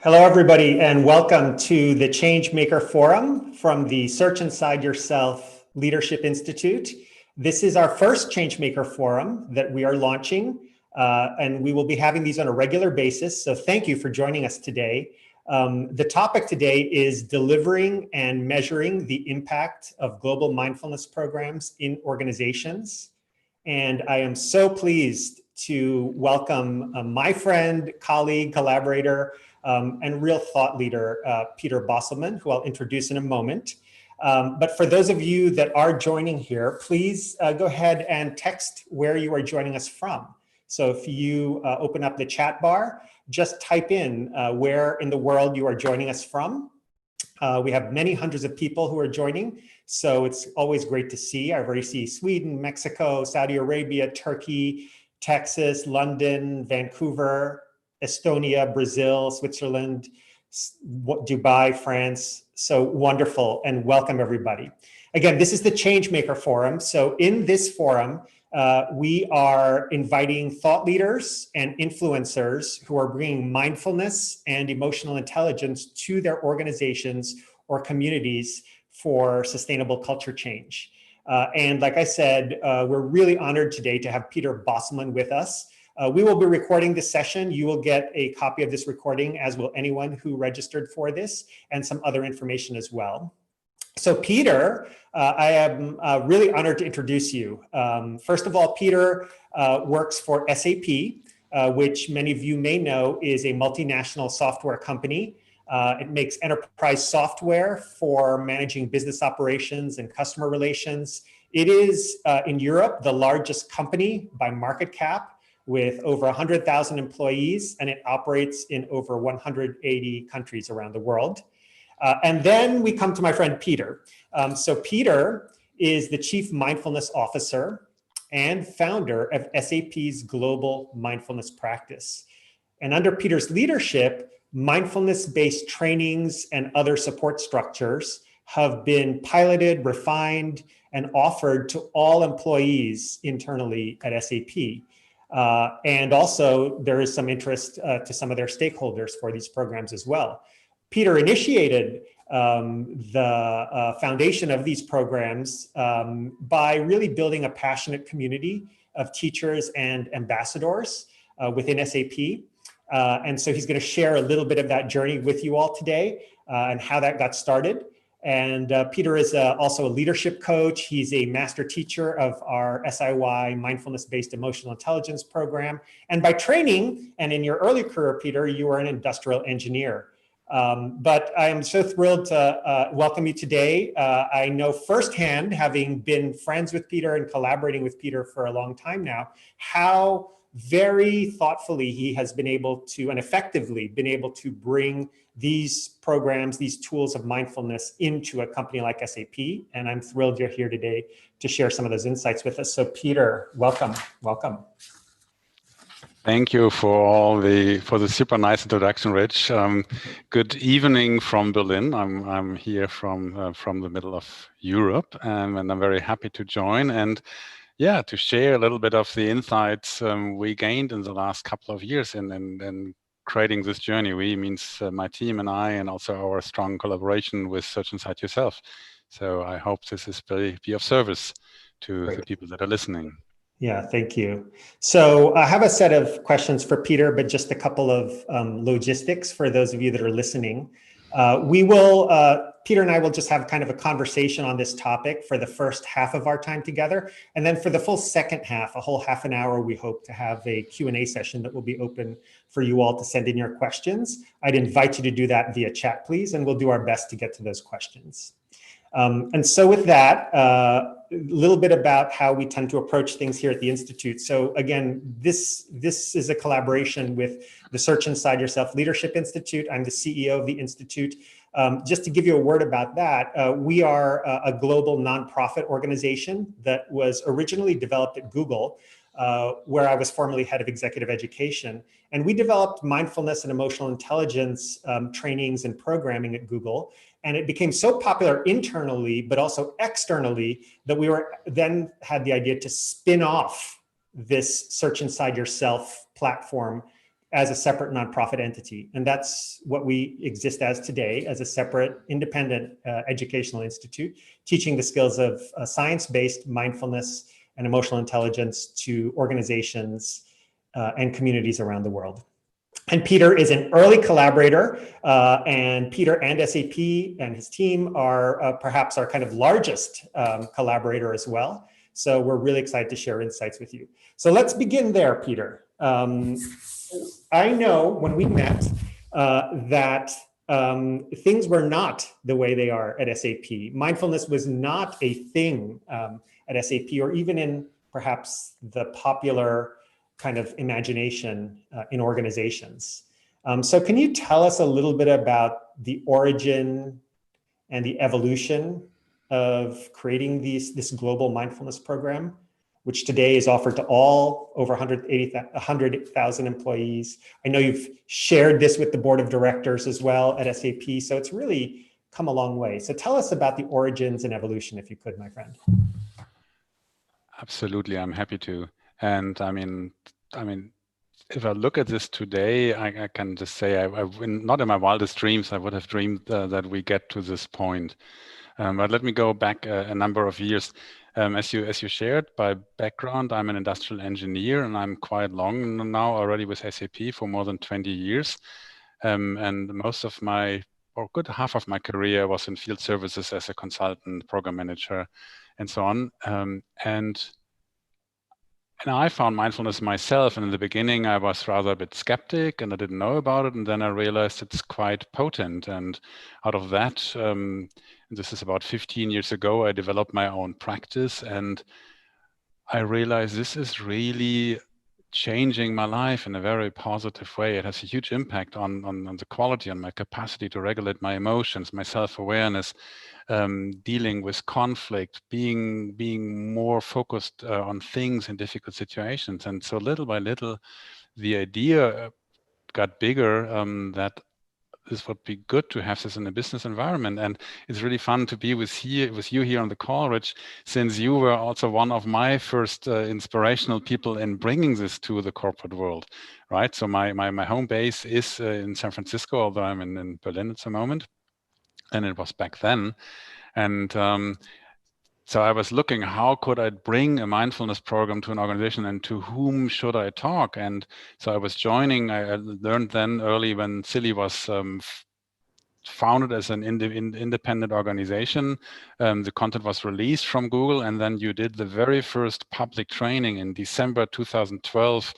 Hello, everybody, and welcome to the Changemaker Forum from the Search Inside Yourself Leadership Institute. This is our first Changemaker Forum that we are launching, and we will be having these on a regular basis. So thank you for joining us today. The topic today is delivering and measuring the impact of global mindfulness programs in organizations. And I am so pleased to welcome my friend, colleague, collaborator, and real thought leader, Peter Bosselman, who I'll introduce in a moment. But for those of you that are joining here, please go ahead and text where you are joining us from. So if you open up the chat bar, just type in where in the world you are joining us from. We have many hundreds of people who are joining, so it's always great to see. I already see Sweden, Mexico, Saudi Arabia, Turkey, Texas, London, Vancouver, Estonia, Brazil, Switzerland, Dubai, France. So wonderful, and welcome everybody. Again, this is the Changemaker Forum. So in this forum, we are inviting thought leaders and influencers who are bringing mindfulness and emotional intelligence to their organizations or communities for sustainable culture change. And like I said, we're really honored today to have Peter Bosselman with us. We will be recording this session. You will get a copy of this recording, as will anyone who registered for this, and some other information as well. So Peter, I am really honored to introduce you. First of all, Peter works for SAP, which many of you may know is a multinational software company. It makes enterprise software for managing business operations and customer relations. It is in Europe the largest company by market cap, with over 100,000 employees, and it operates in over 180 countries around the world. And then we come to my friend Peter. So Peter is the Chief Mindfulness Officer and founder of SAP's Global Mindfulness Practice. And under Peter's leadership, mindfulness-based trainings and other support structures have been piloted, refined, and offered to all employees internally at SAP. And also there is some interest to some of their stakeholders for these programs as well. Peter initiated the foundation of these programs by really building a passionate community of teachers and ambassadors within SAP. And so he's going to share a little bit of that journey with you all today and how that got started. And Peter is also a leadership coach. He's a master teacher of our SIY Mindfulness-Based Emotional Intelligence program. And by training, and in your early career, Peter, you are an industrial engineer. But I am so thrilled to welcome you today. I know firsthand, having been friends with Peter and collaborating with Peter for a long time now, how very thoughtfully he has been able to, and effectively been able to, bring these programs, these tools of mindfulness into a company like SAP. And I'm thrilled you're here today to share some of those insights with us. So Peter, welcome, welcome. Thank you for the super nice introduction, Rich. Good evening from Berlin. I'm here from the middle of Europe, and I'm very happy to join and to share a little bit of the insights we gained in the last couple of years in creating this journey. We means my team and I, and also our strong collaboration with Search Inside Yourself. So I hope this is be of service to the people that are listening. Yeah, thank you. So I have a set of questions for Peter, but just a couple of logistics for those of you that are listening. Peter and I will just have kind of a conversation on this topic for the first half of our time together. And then for the full second half, a whole half an hour, we hope to have a Q&A session that will be open for you all to send in your questions. I'd invite you to do that via chat, please, and we'll do our best to get to those questions. And so with that, a little bit about how we tend to approach things here at the Institute. So again, this is a collaboration with the Search Inside Yourself Leadership Institute. I'm the CEO of the Institute. Just to give you a word about that, we are a global nonprofit organization that was originally developed at Google, where I was formerly head of executive education. And we developed mindfulness and emotional intelligence trainings and programming at Google. And it became so popular internally, but also externally, that we then had the idea to spin off this Search Inside Yourself platform as a separate nonprofit entity. And that's what we exist as today, as a separate independent educational institute, teaching the skills of science-based mindfulness and emotional intelligence to organizations and communities around the world. And Peter is an early collaborator, and Peter and SAP and his team are perhaps our kind of largest collaborator as well. So we're really excited to share insights with you. So let's begin there, Peter. I know when we met that things were not the way they are at SAP. Mindfulness was not a thing at SAP, or even in perhaps the popular kind of imagination in organizations. So can you tell us a little bit about the origin and the evolution of creating this global mindfulness program, which today is offered to all over 100,000 employees? I know you've shared this with the board of directors as well at SAP, so it's really come a long way. So tell us about the origins and evolution, if you could, my friend. Absolutely, I'm happy to. And I mean, if I look at this today, I can just say, not in my wildest dreams, I would have dreamed that we get to this point. But let me go back a number of years. As you shared, by background, I'm an industrial engineer, and I'm quite long now already with SAP for more than 20 years. And most of my, or good half of my career was in field services as a consultant, program manager, and so on. And I found mindfulness myself, and in the beginning I was rather a bit skeptic and I didn't know about it, and then I realized it's quite potent. And out of that, this is about 15 years ago, I developed my own practice, and I realized this is really changing my life in a very positive way. It has a huge impact on the quality, on my capacity to regulate my emotions, my self-awareness, dealing with conflict, being more focused on things in difficult situations. And so little by little, the idea got bigger that this would be good to have this in a business environment. And it's really fun to be with you here on the call, Rich, since you were also one of my first inspirational people in bringing this to the corporate world, right? So my home base is in San Francisco, although I'm in Berlin at the moment. And it was back then. And so I was looking, how could I bring a mindfulness program to an organization, and to whom should I talk? And so I was I learned then early when Silly was founded as an independent organization. The content was released from Google, and then you did the very first public training in December 2012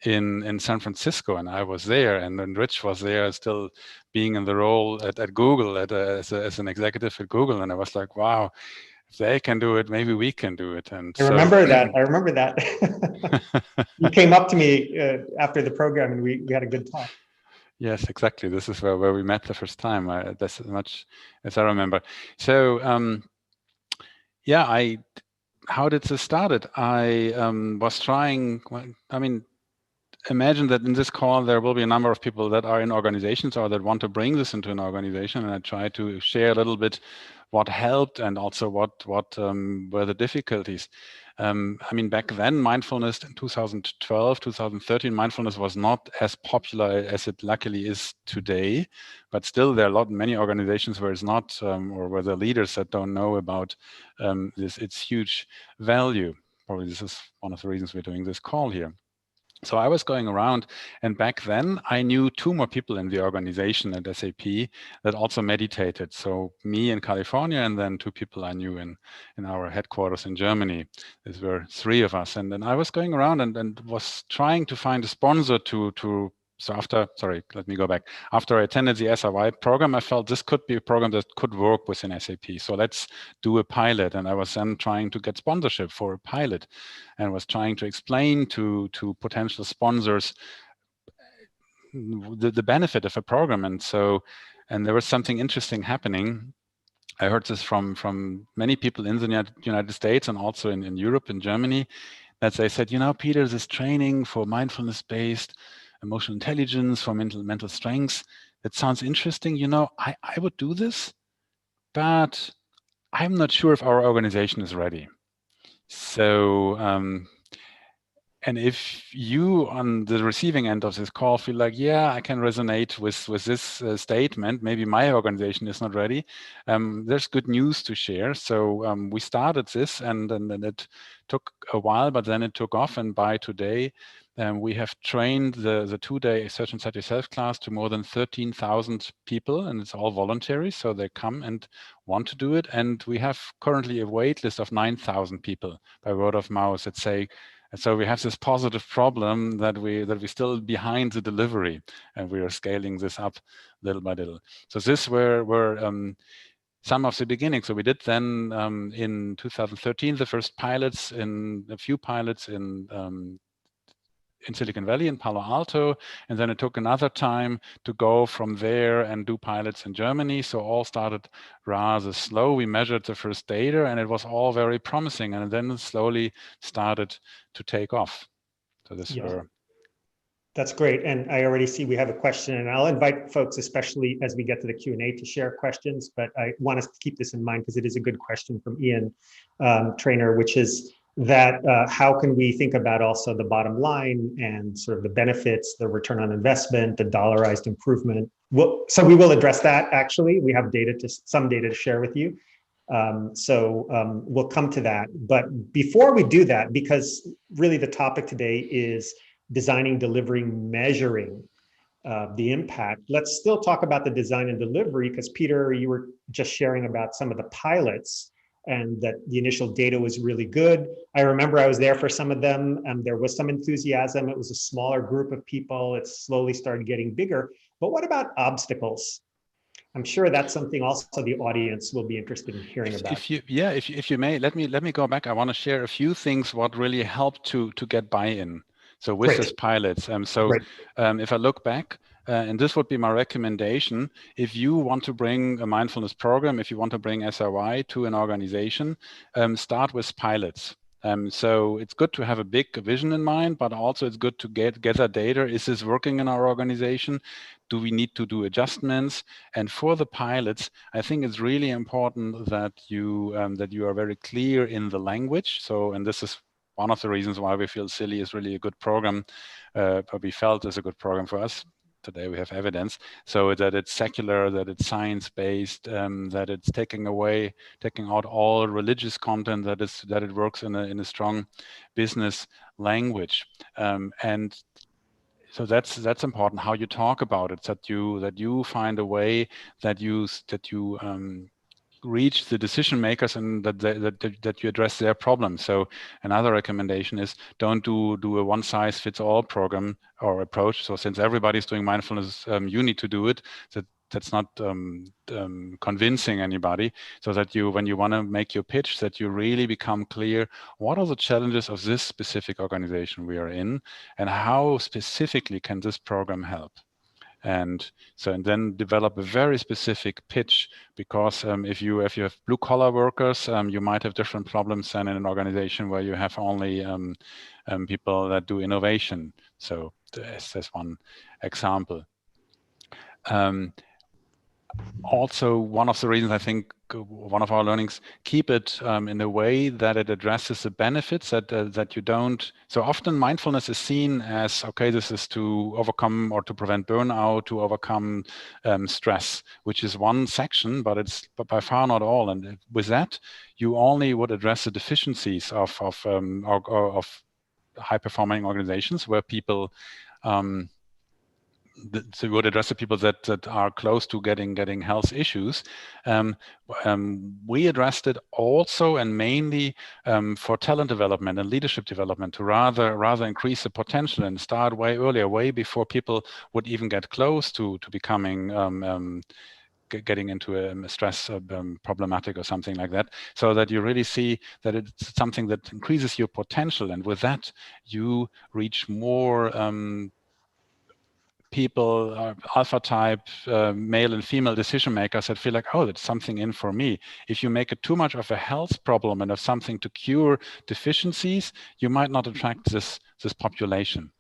in San Francisco, and I was there, and then Rich was there, still being in the role at Google as an executive at Google, and I was like, wow, if they can do it, maybe we can do it. And I remember that. You came up to me after the program, and we had a good talk. Yes, exactly. This is where we met the first time. That's as much as I remember. So yeah, how did this started? I was trying. Imagine that in this call there will be a number of people that are in organizations or that want to bring this into an organization, and I try to share a little bit what helped and also what were the difficulties. Back then, mindfulness in 2012, 2013, mindfulness was not as popular as it luckily is today, but still there are many organizations where it's not, or where the leaders that don't know about its huge value. Probably this is one of the reasons we're doing this call here. So I was going around, and back then I knew 2 more people in the organization at SAP that also meditated. So me in California, and then 2 people I knew in our headquarters in Germany. There were 3 of us. And then I was going around and was trying to find a sponsor so let me go back. After I attended the SRY program, I felt this could be a program that could work within SAP. So let's do a pilot. And I was then trying to get sponsorship for a pilot, and was trying to explain to potential sponsors the benefit of a program. And there was something interesting happening. I heard this from many people in the United States and also in Europe, in Germany, that they said, Peter, this training for mindfulness-based emotional intelligence, for mental strengths, that sounds interesting. I would do this, but I'm not sure if our organization is ready. So And if you on the receiving end of this call feel like, yeah, I can resonate with this statement, maybe my organization is not ready, there's good news to share. So we started this and it took a while, but then it took off. And by today, we have trained the 2-day Search Inside Yourself class to more than 13,000 people, and it's all voluntary. So they come and want to do it. And we have currently a wait list of 9,000 people by word of mouth that say, and so we have this positive problem that we still behind the delivery, and we are scaling this up little by little. So this were some of the beginning. So we did then in 2013 the first pilots in a few pilots in Silicon Valley, in Palo Alto, and then it took another time to go from there and do pilots in Germany. So all started rather slow. We measured the first data and it was all very promising, and then it slowly started to take off. So this That's great. And I already see we have a question, and I'll invite folks, especially as we get to the Q&A, to share questions, but I want us to keep this in mind because it is a good question from Ian Trainer, which is that how can we think about also the bottom line and sort of the benefits, the return on investment, the dollarized improvement. So we will address that. Actually, we have some data to share with you. We'll come to that. But before we do that, because really the topic today is designing, delivering, measuring the impact, let's still talk about the design and delivery, because Peter, you were just sharing about some of the pilots and that the initial data was really good. I remember I was there for some of them, and there was some enthusiasm. It was a smaller group of people. It slowly started getting bigger. But what about obstacles? I'm sure that's something also the audience will be interested in hearing about. If you may, let me go back. I want to share a few things what really helped to get buy-in. So with this pilots, if I look back, and this would be my recommendation, if you want to bring a mindfulness program, if you want to bring SRY to an organization, start with pilots. So it's good to have a big vision in mind, but also it's good to gather data. Is this working in our organization? Do we need to do adjustments? And for the pilots, I think it's really important that you are very clear in the language. So, and this is one of the reasons why we feel Silly is really a good program, or we felt is a good program for us. Today we have evidence, so that it's secular, that it's science-based, that it's taking out all religious content, that it works in a strong business language, and so that's important. How you talk about it, that you find a way that you reach the decision makers and that you address their problems. So another recommendation is don't do a one size fits all program or approach. So since everybody's doing mindfulness, you need to do it. That's not convincing anybody. So that when you want to make your pitch, that you really become clear, what are the challenges of this specific organization we are in, and how specifically can this program help? And then develop a very specific pitch, because if you have blue collar workers, you might have different problems than in an organization where you have only people that do innovation. So that's one example. Also, one of the reasons I think one of our learnings, keep it in a way that it addresses the benefits that you don't. So often mindfulness is seen as, okay, this is to overcome or to prevent burnout, to overcome stress, which is one section, but it's by far not all. And with that, you only would address the deficiencies of high-performing organizations where people so we would address the people that are close to getting health issues. We addressed it also and mainly for talent development and leadership development, to rather increase the potential and start way earlier, way before people would even get close to becoming getting into a stress problematic or something like that, so that you really see that it's something that increases your potential, and with that you reach more people, alpha type, male and female decision makers that feel like, oh, that's something in for me. If you make it too much of a health problem and of something to cure deficiencies, you might not attract this population.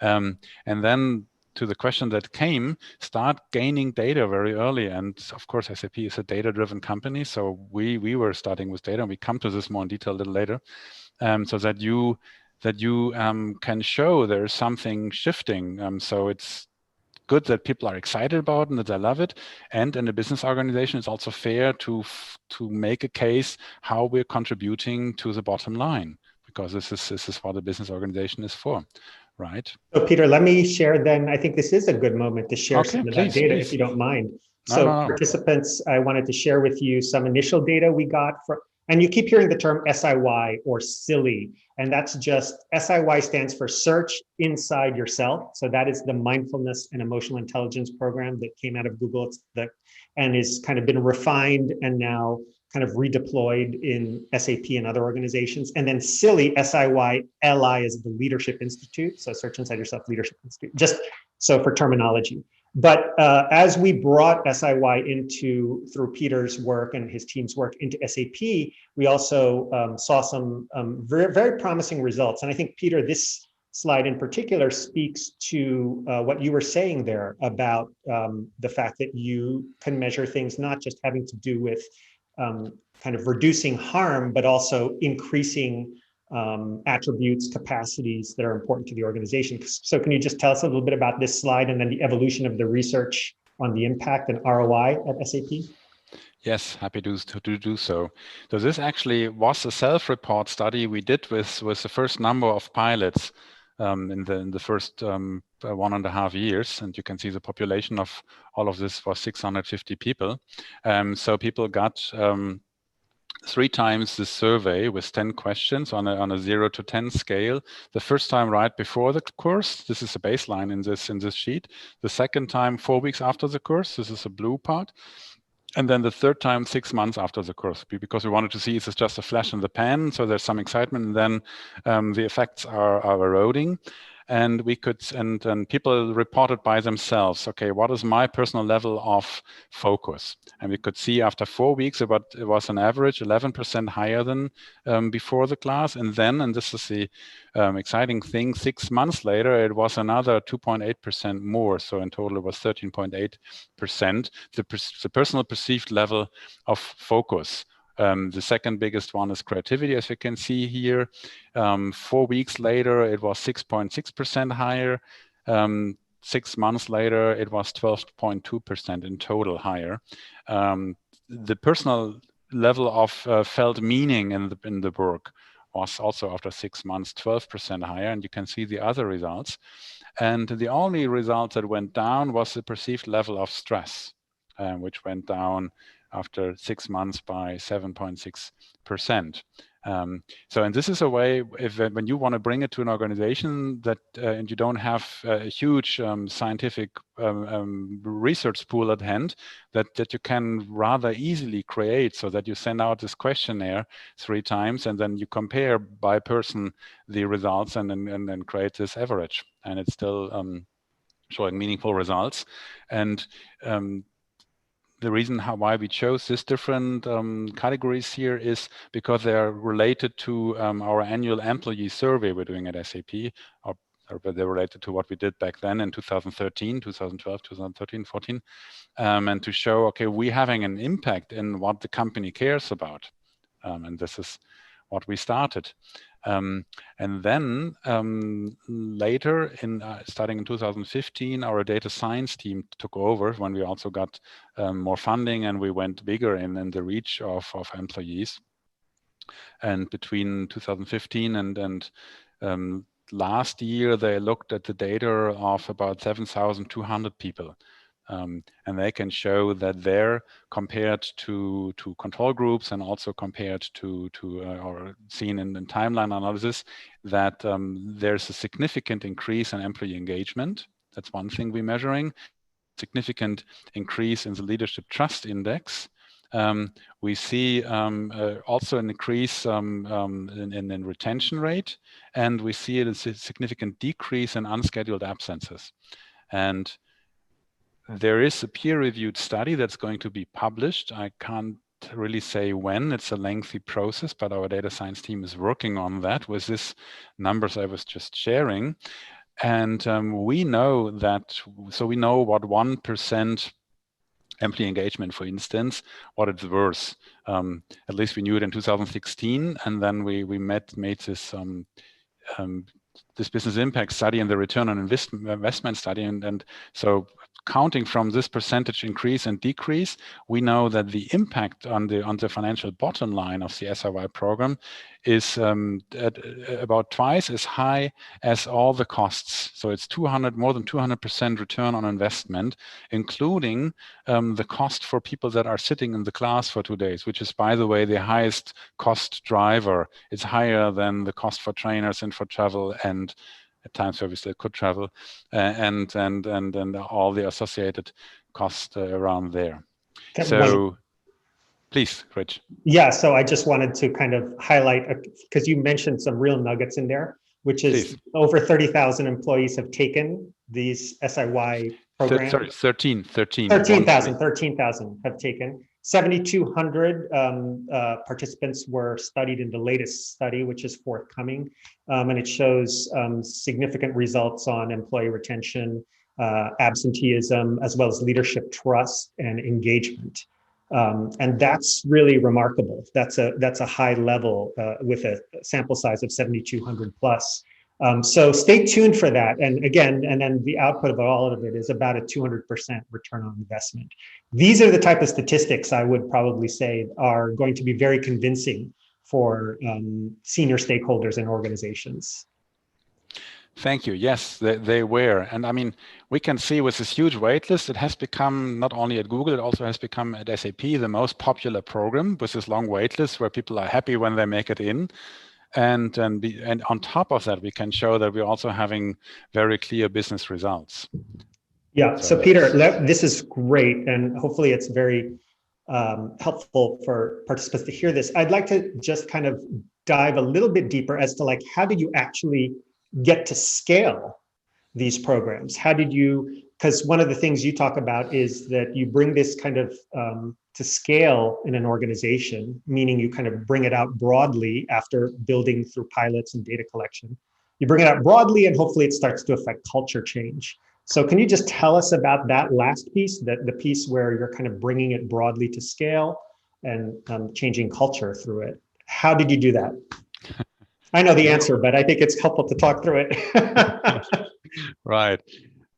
And then to the question that came, start gaining data very early. And of course, SAP is a data-driven company. So we were starting with data, and we come to this more in detail a little later, so that you that you can show there's something shifting. So it's good that people are excited about it and that they love it. And in a business organization, it's also fair to make a case how we're contributing to the bottom line, because this is what a business organization is for, right? So Peter, let me share then. I think this is a good moment to share Okay, some of that data, if you don't mind. No, So no. participants, I wanted to share with you some initial data we got from, and you keep hearing the term SIY or SILY, and that's just, SIY stands for Search Inside Yourself. So that is the mindfulness and emotional intelligence program that came out of Google. It's and is kind of been refined and now kind of redeployed in SAP and other organizations. And then SILY, SIY-LI, is the Leadership Institute. So Search Inside Yourself Leadership Institute, just so for terminology. But as we brought SIY through Peter's work and his team's work into SAP, we also saw some very, very promising results. And I think, Peter, this slide in particular speaks to what you were saying there about the fact that you can measure things not just having to do with kind of reducing harm, but also increasing attributes, capacities that are important to the organization. So can you just tell us a little bit about this slide and then the evolution of the research on the impact and ROI at SAP? Yes, happy to do so. So this actually was a self-report study we did with the first number of pilots in the first 1.5 years, and you can see the population of all of this was 650 people. So people got 3 times the survey with 10 questions on a 0 to 10 scale. The first time right before the course, this is a baseline in this sheet. The second time 4 weeks after the course, this is a blue part. And then the third time 6 months after the course, because we wanted to see is this just a flash in the pan, so there's some excitement, and then the effects are eroding. And we could, and people reported by themselves, okay, what is my personal level of focus? And we could see after 4 weeks, it was an average 11% higher than before the class. And then, and this is the exciting thing, 6 months later, it was another 2.8% more. So in total, it was 13.8%, the personal perceived level of focus. The second biggest one is creativity, as you can see here. 4 weeks later, it was 6.6% higher. 6 months later, it was 12.2% in total higher. The personal level of felt meaning in the work was also after 6 months 12% higher, and you can see the other results. And the only result that went down was the perceived level of stress, which went down after 6 months by 7.6%. So, and this is a way, when you want to bring it to an organization that and you don't have a huge scientific research pool at hand, that you can rather easily create, so that you send out this questionnaire 3 times and then you compare by person the results and then create this average, and it's still showing meaningful results. And the reason why we chose these different categories here is because they are related to our annual employee survey we're doing at SAP, or they're related to what we did back then in 2013, 2012, 2013, 14, and to show, okay, we're having an impact in what the company cares about. And this is what we started. And then later, starting in 2015, our data science team took over when we also got more funding, and we went bigger in the reach of employees. And between 2015 and last year, they looked at the data of about 7,200 people. And they can show that they're compared to control groups, and also compared to or seen in timeline analysis, that there's a significant increase in employee engagement. That's one thing we're measuring. Significant increase in the leadership trust index. We see also an increase in retention rate, and we see a significant decrease in unscheduled absences. And there is a peer-reviewed study that's going to be published. I can't really say when. It's a lengthy process, but our data science team is working on that with these numbers I was just sharing. And we know that, so we know what 1% employee engagement, for instance, what it's worth. At least we knew it in 2016, and then we made this this business impact study and the return on investment study, and so counting from this percentage increase and decrease, we know that the impact on the financial bottom line of the SRY program is at about twice as high as all the costs. So it's more than 200% return on investment, including the cost for people that are sitting in the class for 2 days, which is, by the way, the highest cost driver. It's higher than the cost for trainers and for travel and time service that could travel, and all the associated costs around there. So please, Rich. Yeah, so I just wanted to kind of highlight, because you mentioned some real nuggets in there, which is please. Over 30,000 employees have taken these SIY programs. Sorry, 13,000 have taken. 7,200 participants were studied in the latest study, which is forthcoming, and it shows significant results on employee retention, absenteeism, as well as leadership trust and engagement. And that's really remarkable. That's a high level with a sample size of 7,200 plus. So stay tuned for that. And again, and then the output of all of it is about a 200% return on investment. These are the type of statistics I would probably say are going to be very convincing for senior stakeholders and organizations. Thank you. Yes, they were. And I mean, we can see with this huge waitlist, it has become, not only at Google, it also has become at SAP, the most popular program with this long waitlist where people are happy when they make it in. And on top of that, we can show that we're also having very clear business results. Yeah, so Peter, this is great. And hopefully it's very helpful for participants to hear this. I'd like to just kind of dive a little bit deeper as to like, how did you actually get to scale these programs? How did you, because one of the things you talk about is that you bring this kind of to scale in an organization, meaning you kind of bring it out broadly after building through pilots and data collection. You bring it out broadly and hopefully it starts to affect culture change. So can you just tell us about that last piece, the piece where you're kind of bringing it broadly to scale and changing culture through it? How did you do that? I know the answer, but I think it's helpful to talk through it. Right.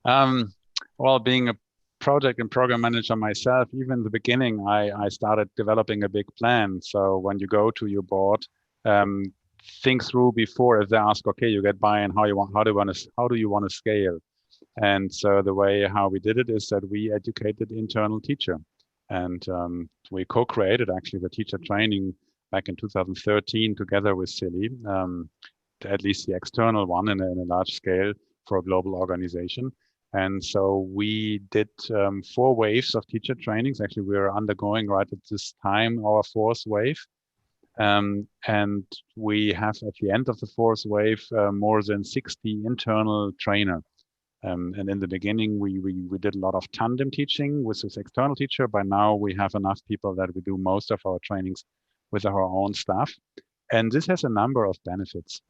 Well, being a project and program manager myself, even in the beginning, I started developing a big plan. So when you go to your board, think through before, if they ask, okay, you get buy-in, how do you want to scale? And so the way how we did it is that we educated internal teacher, and we co-created actually the teacher training back in 2013 together with Silly, at least the external one in a large scale for a global organization. And so we did 4 waves of teacher trainings. Actually, we are undergoing right at this time our 4th wave. And we have at the end of the 4th wave more than 60 internal trainers. And in the beginning, we did a lot of tandem teaching with this external teacher. By now, we have enough people that we do most of our trainings with our own staff. And this has a number of benefits.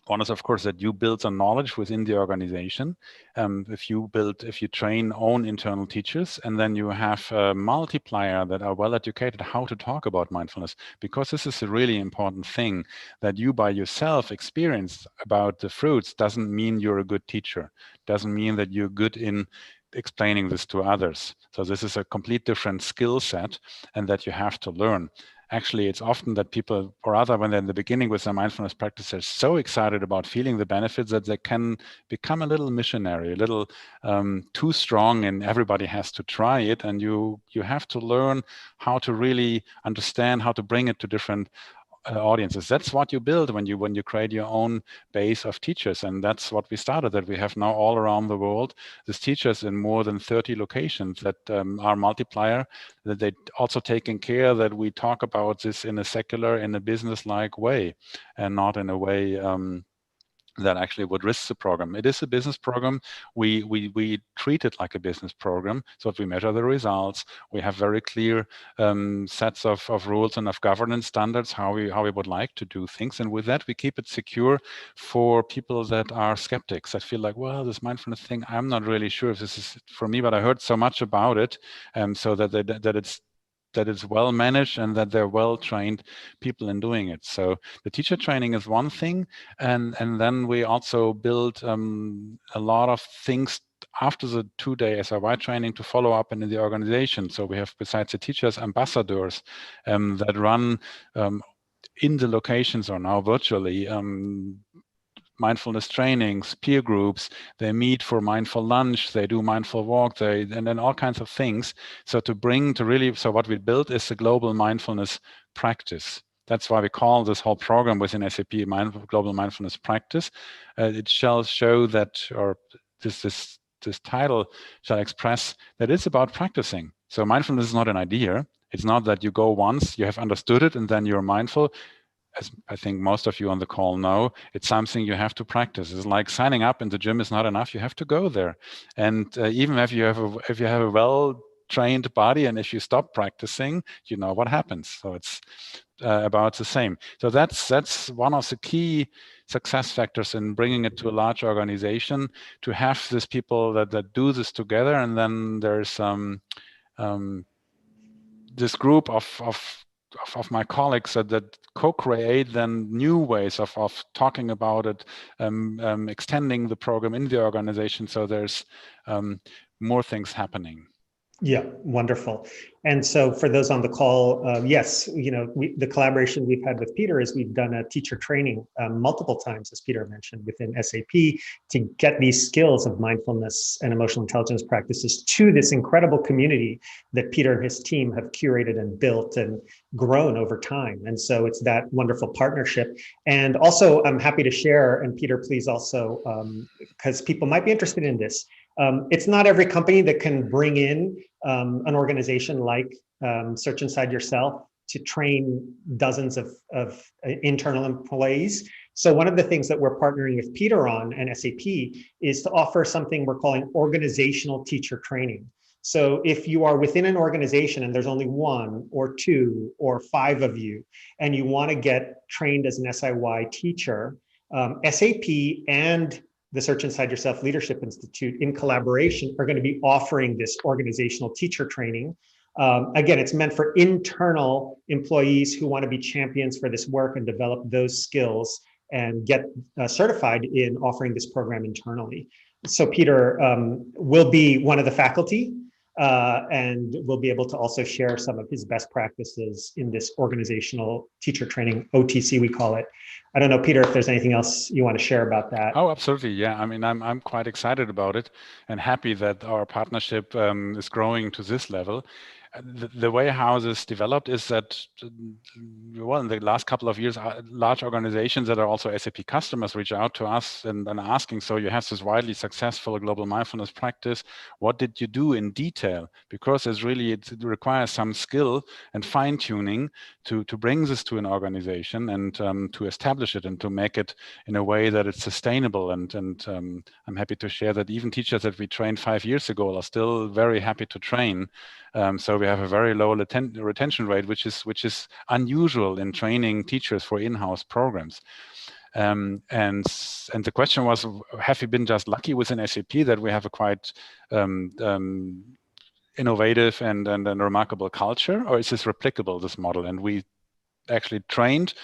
One is, of course, that you build on knowledge within the organization. If you train own internal teachers, and then you have a multiplier that are well educated how to talk about mindfulness, because this is a really important thing that you by yourself experience about the fruits doesn't mean you're a good teacher, doesn't mean that you're good in explaining this to others. So this is a complete different skill set and that you have to learn. Actually, it's often that people, or rather when they're in the beginning with their mindfulness practice, they're so excited about feeling the benefits that they can become a little missionary, a little too strong, and everybody has to try it. And you have to learn how to really understand how to bring it to different audiences. That's what you build when you create your own base of teachers, and that's what we started. That we have now all around the world these teachers in more than 30 locations that are multiplier. That they also taking care that we talk about this in a secular, in a business-like way, and not in a way that actually would risk the program. It is a business program. We treat it like a business program. So if we measure the results, we have very clear sets of rules and of governance standards, how we would like to do things. And with that, we keep it secure for people that are skeptics, that feel like, well, this mindfulness thing, I'm not really sure if this is for me, but I heard so much about it, so that it's that it's well managed and that they're well trained people in doing it. So the teacher training is one thing, and then we also build a lot of things after the 2-day SIY training to follow up in the organization. So we have, besides the teachers, ambassadors that run in the locations or now virtually mindfulness trainings, peer groups. They meet for mindful lunch, they do mindful walk, and then all kinds of things. So so what we built is a global mindfulness practice. That's why we call this whole program within SAP Global Mindfulness Practice. It shall show that, or this title shall express that it's about practicing. So mindfulness is not an idea. It's not that you go once, you have understood it, and then you're mindful. As I think most of you on the call know, it's something you have to practice. It's like signing up in the gym is not enough. You have to go there. And even if you have a well-trained body, and if you stop practicing, you know what happens. So it's about the same. So that's one of the key success factors in bringing it to a large organization, to have these people that do this together. And then there's this group of my colleagues that co-create then new ways of talking about it, extending the program in the organization. So there's more things happening. Yeah, wonderful. And so for those on the call, yes, the collaboration we've had with Peter is we've done a teacher training multiple times, as Peter mentioned, within SAP to get these skills of mindfulness and emotional intelligence practices to this incredible community that Peter and his team have curated and built and grown over time. And so it's that wonderful partnership. And also, I'm happy to share, and Peter, please also, because people might be interested in this, it's not every company that can bring in an organization like Search Inside Yourself to train dozens of internal employees. So one of the things that we're partnering with Peter on and SAP is to offer something we're calling organizational teacher training. So if you are within an organization and there's only 1 or 2 or 5 of you, and you want to get trained as an SIY teacher, SAP and the Search Inside Yourself Leadership Institute in collaboration are going to be offering this organizational teacher training. Again, it's meant for internal employees who want to be champions for this work and develop those skills and get certified in offering this program internally. So Peter will be one of the faculty and will be able to also share some of his best practices in this organizational teacher training, OTC we call it. I don't know, Peter, if there's anything else you want to share about that. Oh, absolutely. Yeah. I mean, I'm quite excited about it and happy that our partnership is growing to this level. The way how this developed is that, well, in the last couple of years, large organizations that are also SAP customers reach out to us and asking, so you have this widely successful global mindfulness practice. What did you do in detail? Because it requires some skill and fine tuning to bring this to an organization and to establish it and to make it in a way that it's sustainable. And I'm happy to share that even teachers that we trained 5 years ago are still very happy to train. So we have a very low retention rate, which is unusual in training teachers for in-house programs. And the question was, have we been just lucky within SAP that we have a quite innovative and remarkable culture, or is this replicable, this model? And we actually trained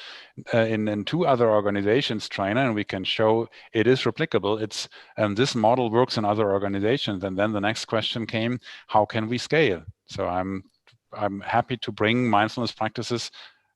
in 2 other organizations trainer, and we can show it is replicable. It's this model works in other organizations. And then the next question came, how can we scale? So I'm happy to bring mindfulness practices.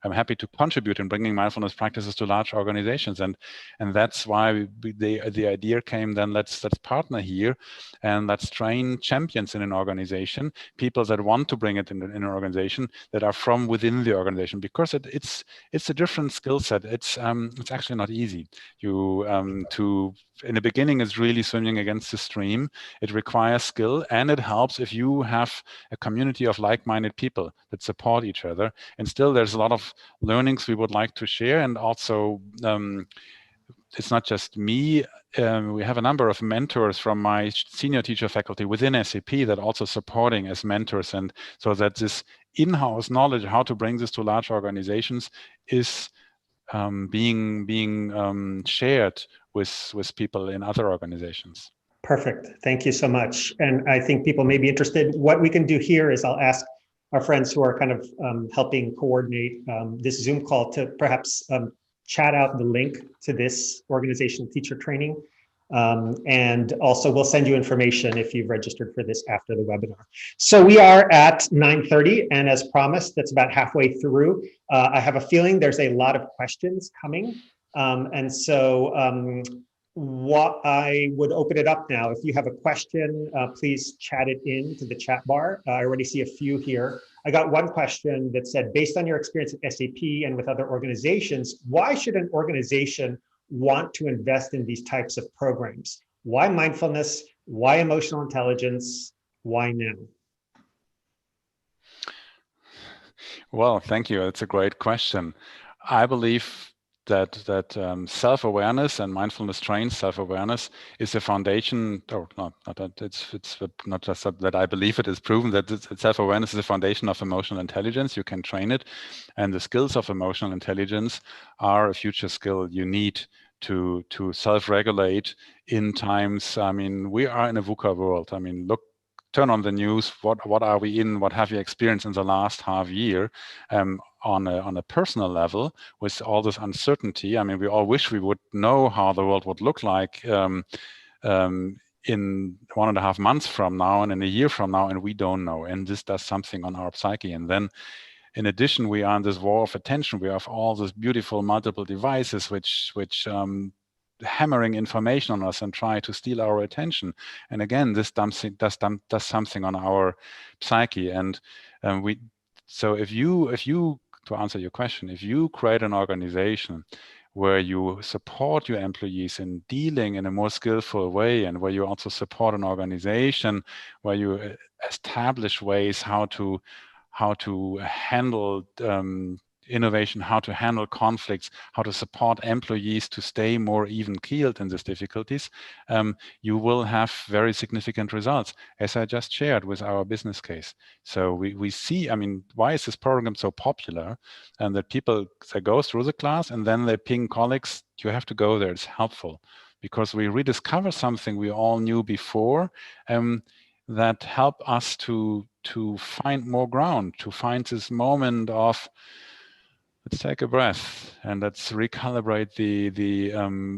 I'm happy to contribute in bringing mindfulness practices to large organizations, and that's why the idea came. Then let's partner here, and let's train champions in an organization, people that want to bring it in an organization, that are from within the organization, because it's a different skill set. It's actually not easy. In the beginning, it's really swimming against the stream. It requires skill, and it helps if you have a community of like-minded people that support each other. And still, there's a lot of learnings we would like to share. And also, it's not just me. We have a number of mentors from my senior teacher faculty within SAP that are also supporting as mentors. And so that this in-house knowledge, how to bring this to large organizations, is being shared with people in other organizations. Perfect. Thank you so much. And I think people may be interested. What we can do here is I'll ask our friends who are kind of helping coordinate this Zoom call to perhaps chat out the link to this organizational teacher training. And also we'll send you information if you've registered for this after the webinar. So we are at 9:30, and as promised, that's about halfway through. I have a feeling there's a lot of questions coming. And so what I would open it up now. If you have a question, please chat it in to the chat bar. I already see a few here. I got one question that said, based on your experience at SAP and with other organizations, why should an organization want to invest in these types of programs? Why mindfulness? Why emotional intelligence? Why now? Well, thank you. It's a great question. I believe that self-awareness and mindfulness trained self-awareness is a foundation, or not that it's not just that I believe it is proven that self-awareness is a foundation of emotional intelligence. You can train it, and the skills of emotional intelligence are a future skill you need to self-regulate in times. I mean, we are in a VUCA world. I mean, turn on the news. What are we in? What have you experienced in the last half year? On a personal level, with all this uncertainty. I mean, we all wish we would know how the world would look like in 1.5 months from now and in a year from now, and we don't know. And this does something on our psyche. And then, in addition, we are in this war of attention. We have all these beautiful multiple devices which hammering information on us and try to steal our attention. And again, this does something on our psyche. And so if you to answer your question, if you create an organization where you support your employees in dealing in a more skillful way, and where you also support an organization where you establish ways how to handle innovation, how to handle conflicts, how to support employees to stay more even-keeled in these difficulties, you will have very significant results, as I just shared with our business case. So we see, I mean, why is this program so popular? And that people, they go through the class and then they ping colleagues, you have to go there, it's helpful. Because we rediscover something we all knew before, that help us to find more ground, to find this moment of, let's take a breath and let's recalibrate the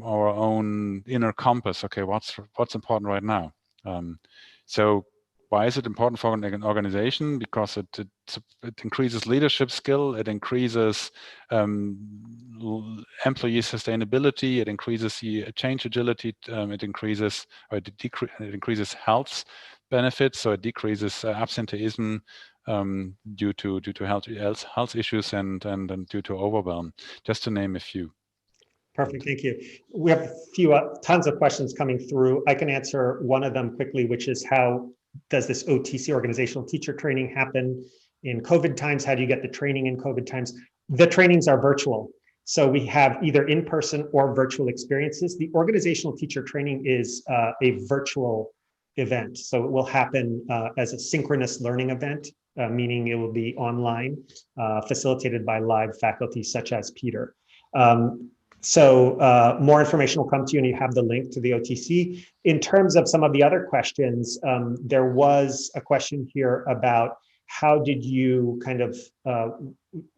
our own inner compass. Okay, what's important right now? So why is it important for an organization? Because it increases leadership skill, it increases employee sustainability, it increases the change agility, it increases health benefits, so it decreases absenteeism due to health issues and due to overwhelm, just to name a few. Perfect, thank you. We have tons of questions coming through. I can answer one of them quickly, which is how does this OTC, organizational teacher training, happen in COVID times? How do you get the training in COVID times? The trainings are virtual. So we have either in-person or virtual experiences. The organizational teacher training is a virtual event. So it will happen as a synchronous learning event, meaning it will be online, facilitated by live faculty such as Peter. So more information will come to you, and you have the link to the OTC. In terms of some of the other questions, there was a question here about how did you kind of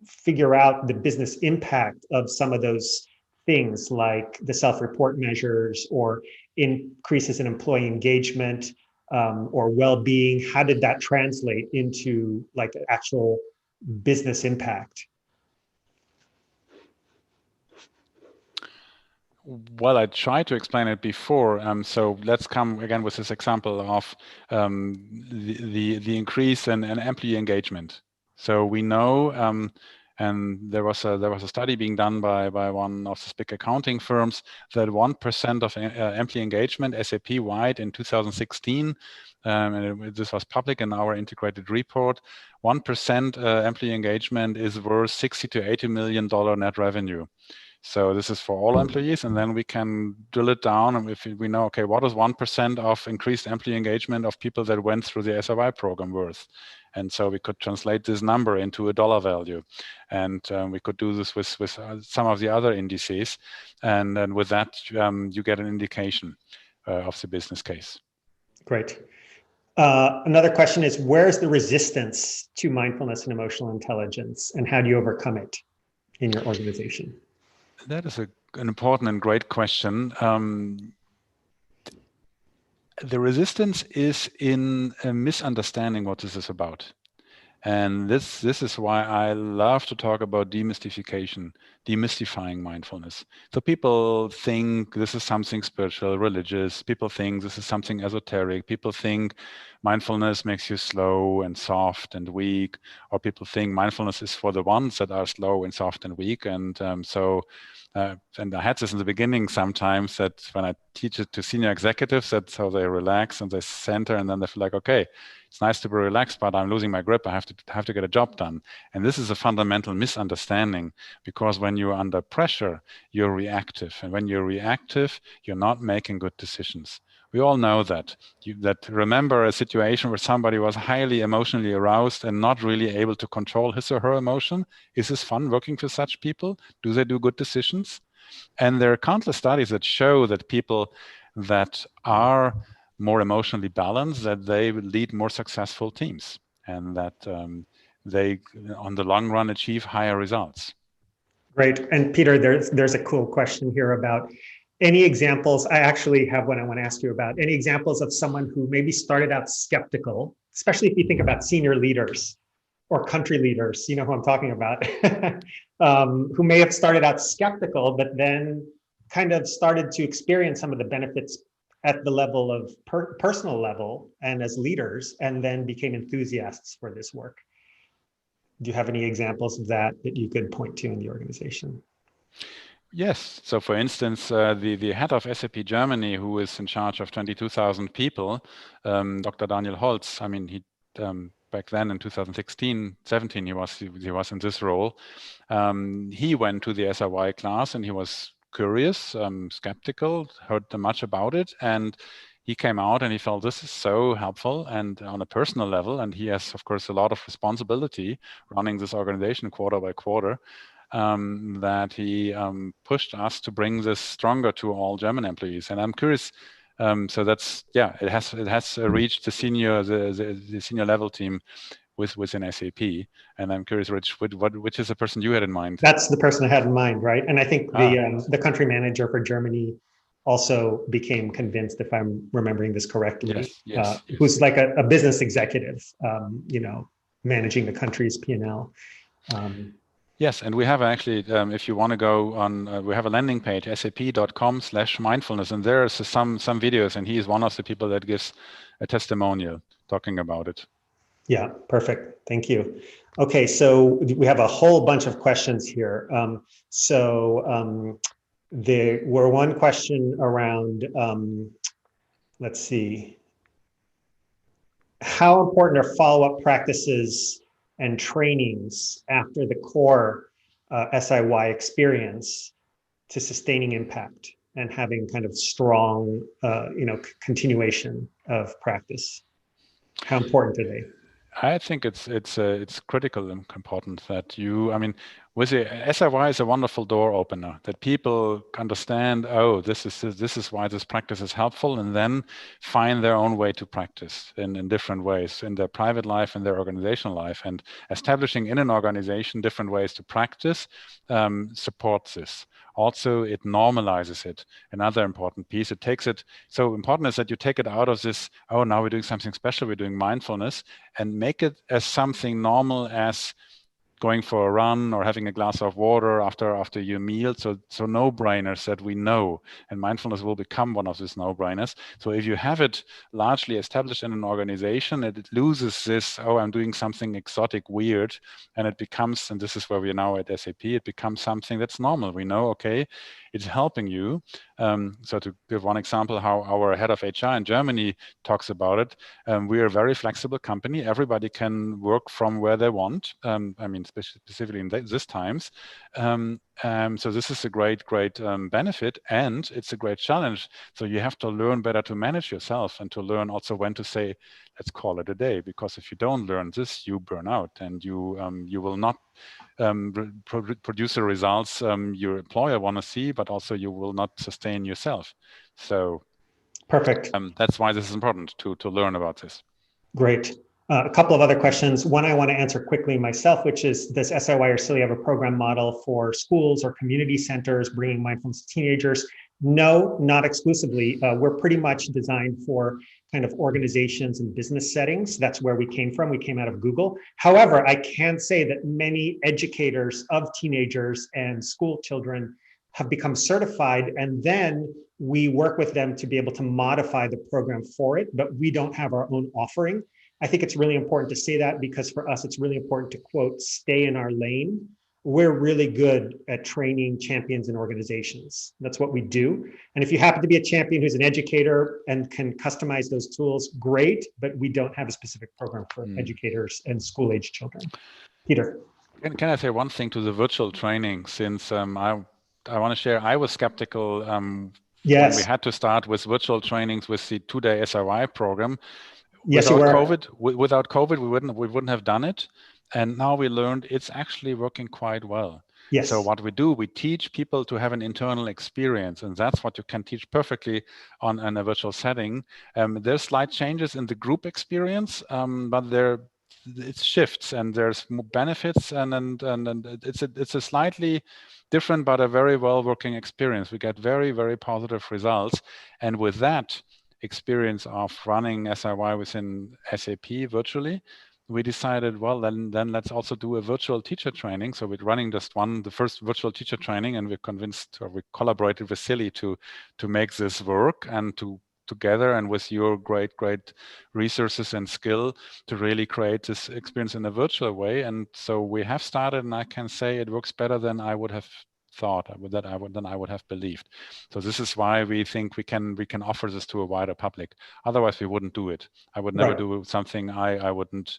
figure out the business impact of some of those things, like the self-report measures or increases in employee engagement or well-being. How did that translate into like actual business impact? Well, I tried to explain it before. So let's come again with this example of the increase in employee engagement. So we know, and there was a study being done by one of the big accounting firms, that 1% of employee engagement SAP-wide in 2016, and this was public in our integrated report, 1% employee engagement is worth $60 to $80 million net revenue. So this is for all employees, and then we can drill it down, and if we know, okay, what is 1% of increased employee engagement of people that went through the SRY program worth? And so we could translate this number into a dollar value, and we could do this with some of the other indices, and then with that you get an indication of the business case. Great. Another question is, where's the resistance to mindfulness and emotional intelligence, and how do you overcome it in your organization? That is an important and great question. The resistance is in a misunderstanding what this is about. And this is why I love to talk about demystifying mindfulness. So people think this is something spiritual, religious. People think this is something esoteric. People think mindfulness makes you slow and soft and weak, or people think mindfulness is for the ones that are slow and soft and weak. And and I had this in the beginning sometimes, that when I teach it to senior executives, that's how they relax and they center, and then they feel like, okay, it's nice to be relaxed, but I'm losing my grip. I have to get a job done. And this is a fundamental misunderstanding, because when you're under pressure, you're reactive. And when you're reactive, you're not making good decisions. We all know that. Remember a situation where somebody was highly emotionally aroused and not really able to control his or her emotion? Is this fun working for such people? Do they do good decisions? And there are countless studies that show that people that are more emotionally balanced, that they lead more successful teams, and that they, on the long run, achieve higher results. Great. And Peter, there's a cool question here about any examples. I actually have one I want to ask you about. Any examples of someone who maybe started out skeptical, especially if you think about senior leaders or country leaders, you know who I'm talking about, who may have started out skeptical, but then kind of started to experience some of the benefits at the level of personal level and as leaders, and then became enthusiasts for this work. Do you have any examples of that you could point to in the organization? Yes. So, for instance, the head of SAP Germany, who is in charge of 22,000 people, Dr. Daniel Holz. I mean, he back then in 2016, 17, he was in this role. He went to the SRY class and he was curious, skeptical, heard much about it, and he came out and he felt this is so helpful, and on a personal level, and he has, of course, a lot of responsibility running this organization quarter by quarter, that he pushed us to bring this stronger to all German employees. And I'm curious, so that's, yeah, it has reached the senior level team within SAP. And I'm curious, Rich, which is the person you had in mind? That's the person I had in mind, right? And I think the country manager for Germany also became convinced, if I'm remembering this correctly, yes. who's like a business executive, you know, managing the country's P&L. Yes, and we have actually, if you want to go on, we have a landing page, sap.com/mindfulness, and there is some videos, and he is one of the people that gives a testimonial talking about it. Yeah, perfect. Thank you. Okay, so we have a whole bunch of questions here. There were one question around, let's see, how important are follow-up practices and trainings after the core SIY experience to sustaining impact and having kind of strong, continuation of practice? How important are they? I think it's critical and important that you, I mean, with the SIY is a wonderful door opener, that people understand, oh, this is why this practice is helpful, and then find their own way to practice in different ways in their private life and their organizational life. And establishing in an organization different ways to practice supports this. Also, it normalizes it. Another important piece, it takes it, so important is that you take it out of this, oh, now we're doing something special, we're doing mindfulness, and make it as something normal as going for a run or having a glass of water after your meal. So no-brainers that we know, and mindfulness will become one of these no-brainers. So if you have it largely established in an organization, it loses this, oh, I'm doing something exotic, weird, and it becomes, and this is where we are now at SAP, it becomes something that's normal. We know, okay, it's helping you. So to give one example, how our head of HR in Germany talks about it, we are a very flexible company. Everybody can work from where they want. I mean, specifically in these times. So this is a great benefit, and it's a great challenge. So you have to learn better to manage yourself, and to learn also when to say, let's call it a day. Because if you don't learn this, you burn out, and you will not produce the results your employer want to see, but also you will not sustain yourself. So perfect. That's why this is important to learn about this. Great. A couple of other questions. One I want to answer quickly myself, which is, does SIY or SILI have a program model for schools or community centers bringing mindfulness to teenagers? No, not exclusively. We're pretty much designed for kind of organizations and business settings. That's where we came from. We came out of Google. However, I can say that many educators of teenagers and school children have become certified, and then we work with them to be able to modify the program for it, but we don't have our own offering. I think it's really important to say that, because for us, it's really important to, quote, stay in our lane. We're really good at training champions in organizations. That's what we do. And if you happen to be a champion who's an educator and can customize those tools, great, but we don't have a specific program for educators and school-age children. Peter. Can I say one thing to the virtual training? Since I want to share, I was skeptical yes. when we had to start with virtual trainings with the 2-day SIY program. Yes, without COVID, we wouldn't have done it. And now we learned it's actually working quite well. Yes. So what we do, we teach people to have an internal experience, and that's what you can teach perfectly on a virtual setting. There's slight changes in the group experience, but it shifts, and there's more benefits, and it's a slightly different but a very well working experience. We get very, very positive results, and with that experience of running SIY within SAP virtually, we decided, well, then let's also do a virtual teacher training. So we're running just the first virtual teacher training, and we're convinced, or we collaborated with SILI to make this work, and together and with your great resources and skill to really create this experience in a virtual way. And so we have started, and I can say it works better than I would have thought, than I would have believed. So this is why we think we can offer this to a wider public. Otherwise, we wouldn't do it. I would never do something I wouldn't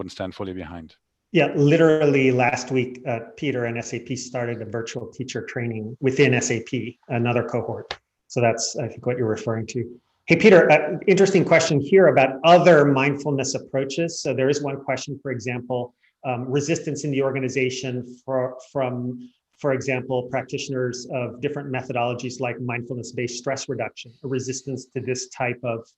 stand fully behind. Yeah, literally last week, Peter and SAP started a virtual teacher training within SAP, another cohort. So that's, I think, what you're referring to. Hey, Peter, interesting question here about other mindfulness approaches. So there is one question, for example, resistance in the organization from, for example, practitioners of different methodologies like mindfulness-based stress reduction, a resistance to this type of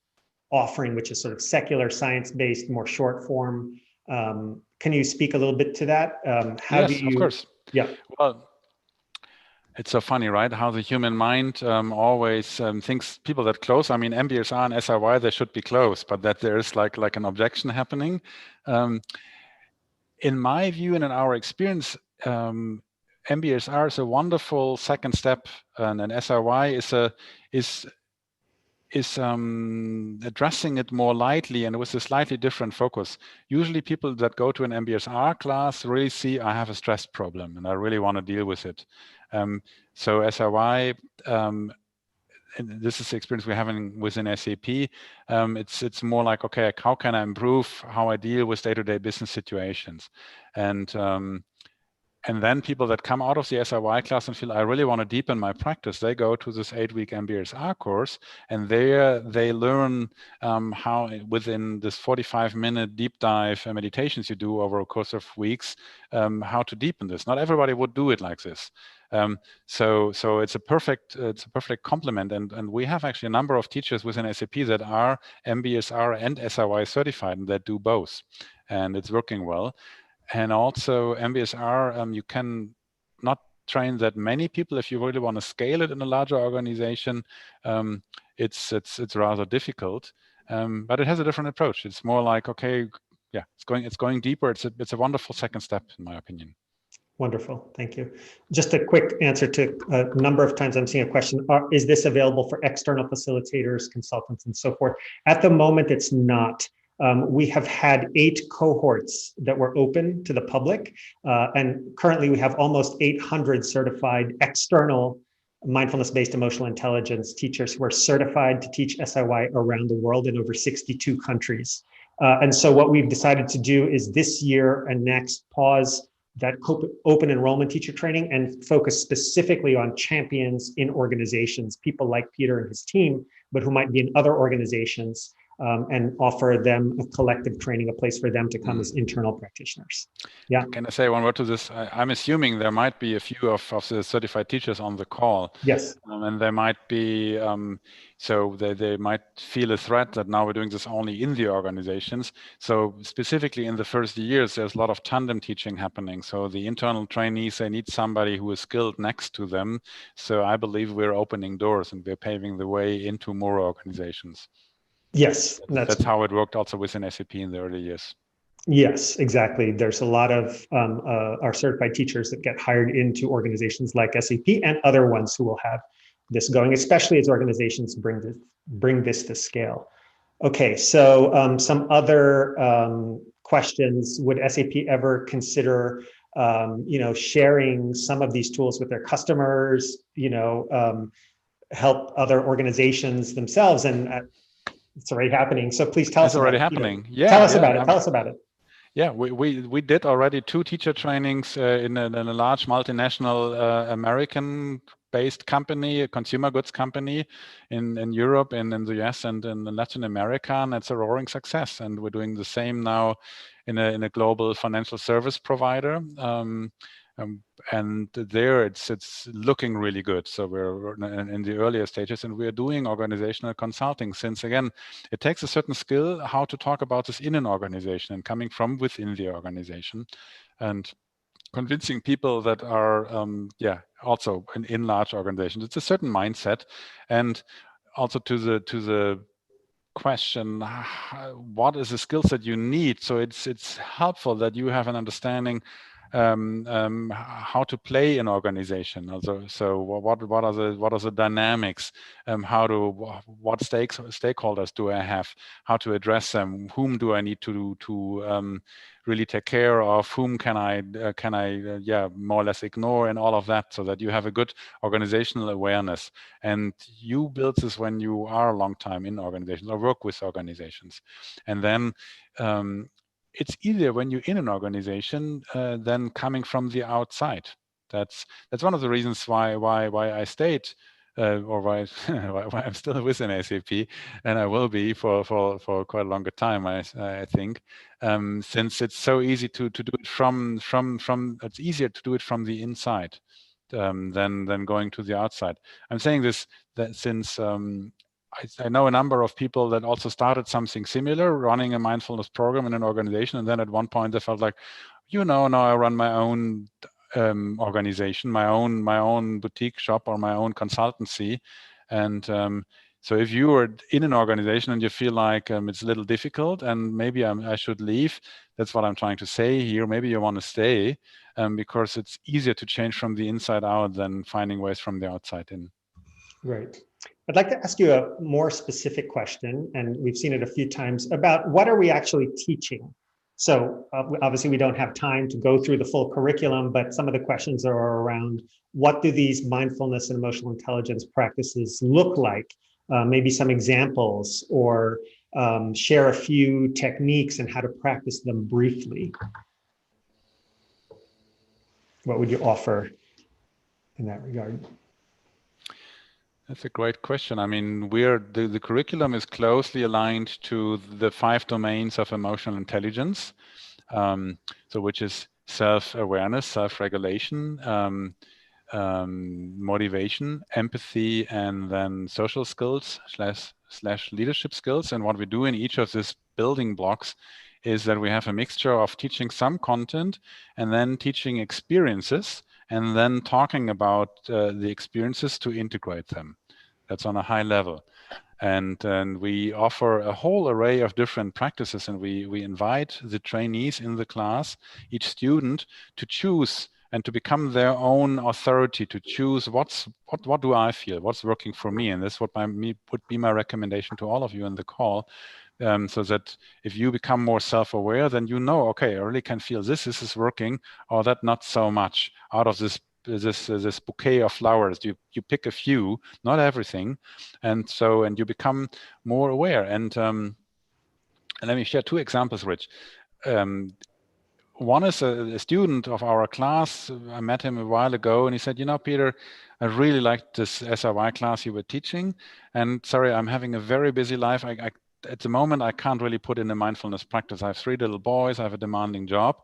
offering, which is sort of secular, science-based, more short form. Can you speak a little bit to that? Yes, of course. Yeah. Well, it's so funny, right? How the human mind always thinks people that close. I mean, MBSR and SIY, they should be close, but that there is like an objection happening. In my view and in our experience, MBSR is a wonderful second step, and SIY is addressing it more lightly and with a slightly different focus. Usually people that go to an MBSR class really see, I have a stress problem and I really want to deal with it. So SIY, and this is the experience we're having within SAP. It's more like, okay, how can I improve how I deal with day-to-day business situations? And then people that come out of the SIY class and feel, I really want to deepen my practice, they go to this 8-week MBSR course, and there they learn how within this 45-minute deep dive meditations you do over a course of weeks, how to deepen this. Not everybody would do it like this. So it's a perfect complement, and we have actually a number of teachers within SAP that are MBSR and SIY certified, and that do both, and it's working well. And also MBSR, you can not train that many people if you really want to scale it in a larger organization. It's rather difficult, but it has a different approach. It's more like, okay, yeah, it's going deeper. It's a wonderful second step, in my opinion. Wonderful, thank you. Just a quick answer to a number of times I'm seeing a question, is this available for external facilitators, consultants, and so forth? At the moment, it's not. We have had 8 cohorts that were open to the public, and currently we have almost 800 certified external mindfulness-based emotional intelligence teachers who are certified to teach SIY around the world in over 62 countries. And so what we've decided to do is this year and next pause that open enrollment teacher training and focus specifically on champions in organizations, people like Peter and his team, but who might be in other organizations. and offer them a collective training, a place for them to come as internal practitioners. Yeah. Can I say one word to this? I'm assuming there might be a few of the certified teachers on the call. Yes. And there might be, so they might feel a threat that now we're doing this only in the organizations. So specifically in the first years, there's a lot of tandem teaching happening. So the internal trainees, they need somebody who is skilled next to them. So I believe we're opening doors and we're paving the way into more organizations. Yes. That's how it worked also within SAP in the early years. Yes, exactly. There's a lot of our certified teachers that get hired into organizations like SAP and other ones who will have this going, especially as organizations bring this to scale. Okay, so some other questions. Would SAP ever consider sharing some of these tools with their customers, help other organizations themselves? And it's already happening. So please tell us. It's already happening. Yeah. Tell us about it. Tell us about it. Yeah, we did already 2 teacher trainings in a large multinational American-based company, a consumer goods company in Europe and in the US and in Latin America, and it's a roaring success. And we're doing the same now in a global financial service provider. And there it's looking really good. So we're in the earlier stages, and we're doing organizational consulting, since again, it takes a certain skill how to talk about this in an organization and coming from within the organization and convincing people that are also in large organizations. It's a certain mindset. And also to the question, what is the skills that you need? So it's helpful that you have an understanding how to play an organization. Also, so what are the dynamics? What stakeholders do I have? How to address them? Whom do I need to really take care of? Whom can I more or less ignore, and all of that, so that you have a good organizational awareness. And you build this when you are a long time in organizations or work with organizations, and then it's easier when you're in an organization than coming from the outside. That's one of the reasons why I stayed or why I'm still within SAP, and I will be for quite a longer time. I think since it's so easy to do it from it's easier to do it from the inside than going to the outside. I'm saying this that since I know a number of people that also started something similar, running a mindfulness program in an organization, and then at one point they felt like, now I run my own organization, my own boutique shop or my own consultancy, and so if you are in an organization and you feel like it's a little difficult and maybe I should leave, that's what I'm trying to say here. Maybe you want to stay because it's easier to change from the inside out than finding ways from the outside in. Right. I'd like to ask you a more specific question, and we've seen it a few times, about what are we actually teaching? So obviously we don't have time to go through the full curriculum, but some of the questions are around what do these mindfulness and emotional intelligence practices look like? Maybe some examples, or share a few techniques and how to practice them briefly. What would you offer in that regard? That's a great question. I mean, the curriculum is closely aligned to the 5 domains of emotional intelligence, so which is self-awareness, self-regulation, motivation, empathy, and then social skills / leadership skills. And what we do in each of these building blocks is that we have a mixture of teaching some content and then teaching experiences, and then talking about the experiences to integrate them. That's on a high level. And we offer a whole array of different practices, and we invite the trainees in the class, each student, to choose and to become their own authority, to choose what do I feel, what's working for me. And this would be my recommendation to all of you in the call. So that if you become more self-aware, then okay, I really can feel this is working, or that not so much. Out of this bouquet of flowers, you pick a few, not everything, and you become more aware. And let me share 2 examples, Rich. One is a student of our class. I met him a while ago, and he said, Peter, I really liked this SRY class you were teaching, and sorry, I'm having a very busy life. I at the moment, I can't really put in a mindfulness practice. I have 3 little boys, I have a demanding job.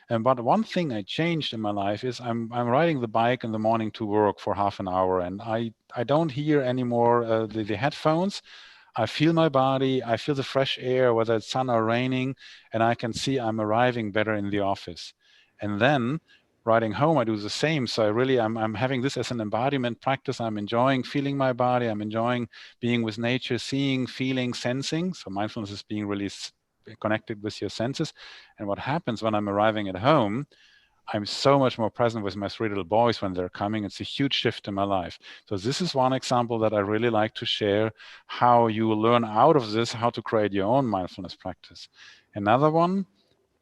But one thing I changed in my life is I'm riding the bike in the morning to work for half an hour, and I don't hear anymore the headphones. I feel my body, I feel the fresh air, whether it's sun or raining, and I can see I'm arriving better in the office. And then riding home, I do the same. So I'm having this as an embodiment practice. I'm enjoying feeling my body. I'm enjoying being with nature, seeing, feeling, sensing. So mindfulness is being really connected with your senses. And what happens when I'm arriving at home, I'm so much more present with my 3 little boys when they're coming. It's a huge shift in my life. So this is one example that I really like to share, how you learn out of this, how to create your own mindfulness practice. Another one,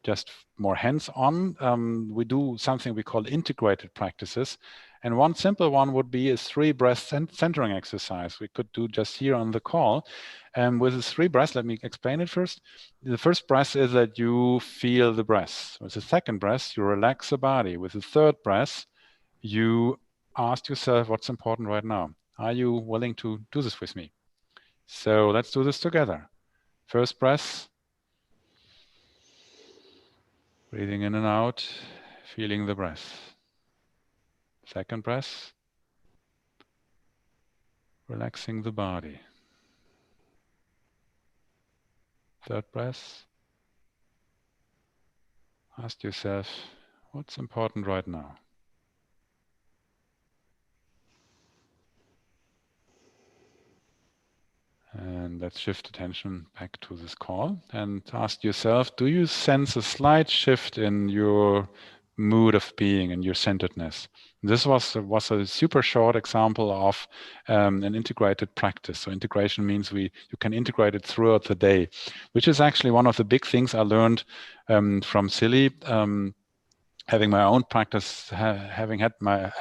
just more hands-on, we do something we call integrated practices. And one simple one would be a 3 breath centering exercise we could do just here on the call. And with the 3 breaths, let me explain it first. The first breath is that you feel the breath. With the second breath, you relax the body. With the third breath, you ask yourself what's important right now. Are you willing to do this with me? So let's do this together. First breath. Breathing in and out, feeling the breath. Second breath, relaxing the body. Third breath, ask yourself, what's important right now? And let's shift attention back to this call and ask yourself, do you sense a slight shift in your mood of being and your centeredness? This was a super short example of an integrated practice. So integration means you can integrate it throughout the day, which is actually one of the big things I learned from Silly. Having my own practice, having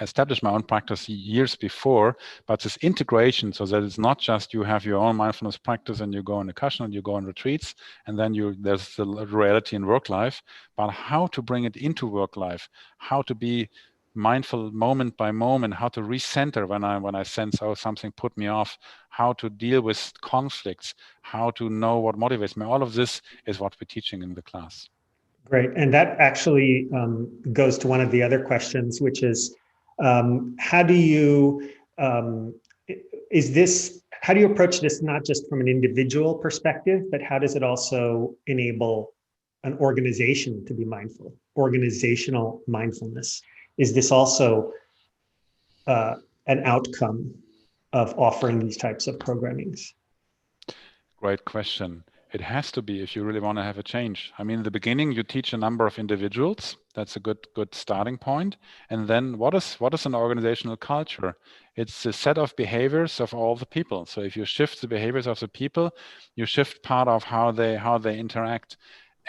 established my own practice years before, but this integration, so that it's not just you have your own mindfulness practice and you go on a cushion and you go on retreats, and then there's the reality in work life, but how to bring it into work life, how to be mindful moment by moment, how to recenter when I sense, oh, something put me off, how to deal with conflicts, how to know what motivates me. All of this is what we're teaching in the class. Great. And that actually goes to one of the other questions, which is how do you approach this not just from an individual perspective, but how does it also enable an organization to be mindful, organizational mindfulness? Is this also an outcome of offering these types of programmings? Great question. It has to be if you really want to have a change. I mean, in the beginning, you teach a number of individuals. That's a good starting point. And then what is an organizational culture? It's a set of behaviors of all the people. So if you shift the behaviors of the people, you shift part of how they interact.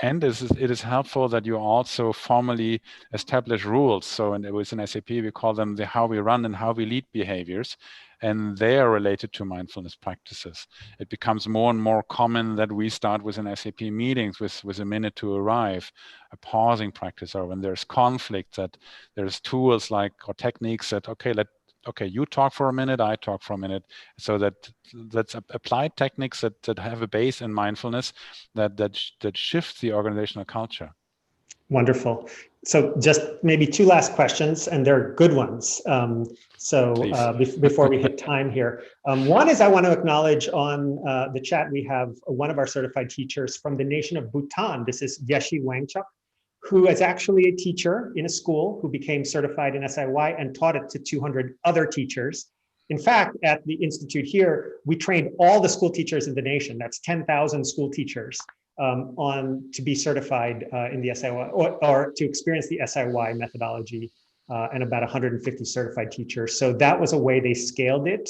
And it is helpful that you also formally establish rules. So within SAP, we call them the how we run and how we lead behaviors. And they are related to mindfulness practices. It becomes more and more common that we start within SAP meetings with a minute to arrive, a pausing practice, or when there's conflict, that there's tools or techniques that, okay, you talk for a minute, I talk for a minute. So that's applied techniques that have a base in mindfulness that shift the organizational culture. Wonderful. So just maybe 2 last questions, and they're good ones. Before we hit time here. One is I want to acknowledge on the chat, we have one of our certified teachers from the nation of Bhutan. This is Yeshi Wangchuk, who is actually a teacher in a school who became certified in SIY and taught it to 200 other teachers. In fact, at the Institute here, we trained all the school teachers in the nation. That's 10,000 school teachers to be certified in the SIY or to experience the SIY methodology, and about 150 certified teachers. So that was a way they scaled it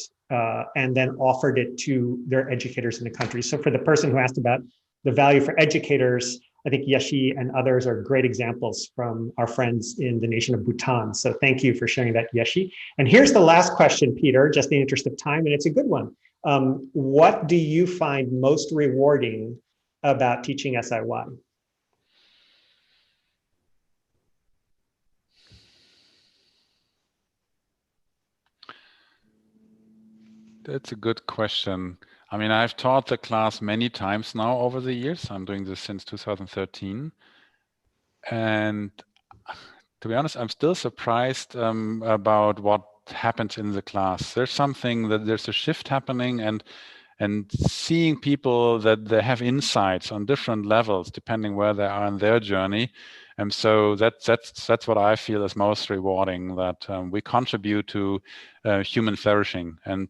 and then offered it to their educators in the country. So for the person who asked about the value for educators, I think Yeshi and others are great examples from our friends in the nation of Bhutan. So thank you for sharing that, Yeshi. And here's the last question, Peter, just in the interest of time, and it's a good one. What do you find most rewarding about teaching SIY? That's a good question. I mean, I've taught the class many times now over the years. I'm doing this since 2013. And to be honest, I'm still surprised about what happens in the class. There's something that there's a shift happening, and seeing people that they have insights on different levels depending where they are in their journey. And so that's what I feel is most rewarding, that we contribute to human flourishing and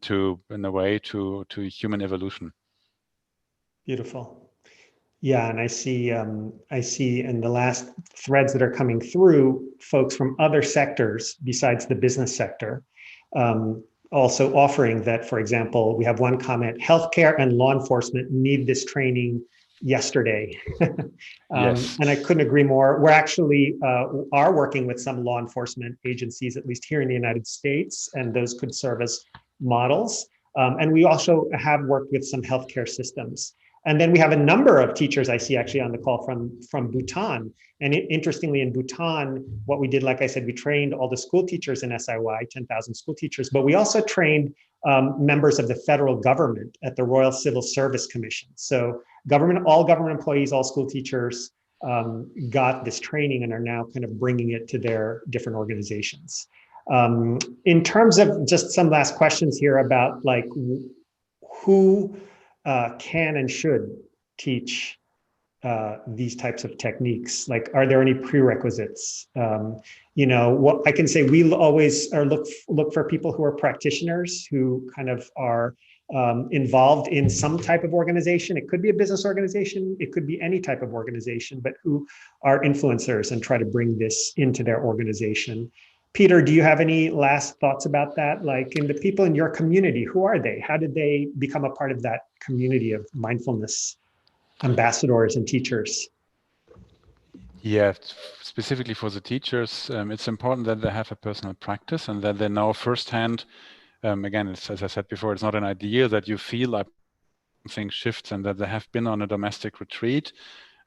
in a way, to human evolution. Beautiful. Yeah, and I see in the last threads that are coming through, folks from other sectors besides the business sector, also offering that. For example, we have one comment: healthcare and law enforcement need this training yesterday. Yes. And I couldn't agree more. We're actually are working with some law enforcement agencies, at least here in the United States, and those could serve as models. And we also have worked with some healthcare systems. And then we have a number of teachers I see actually on the call from Bhutan. And interestingly, in Bhutan, what we did, like I said, we trained all the school teachers in SIY, 10,000 school teachers, but we also trained members of the federal government at the Royal Civil Service Commission. So all government employees, all school teachers got this training and are now kind of bringing it to their different organizations. In terms of just some last questions here about like who can and should teach these types of techniques? Like, are there any prerequisites? What I can say, we always look for people who are practitioners, who kind of are involved in some type of organization. It could be a business organization, it could be any type of organization, but who are influencers and try to bring this into their organization. Peter, do you have any last thoughts about that? Like, in the people in your community, who are they? How did they become a part of that community of mindfulness ambassadors and teachers? Yeah, specifically for the teachers, it's important that they have a personal practice and that they know firsthand. Again, as I said before, it's not an idea that you feel like something shifts, and that they have been on a domestic retreat,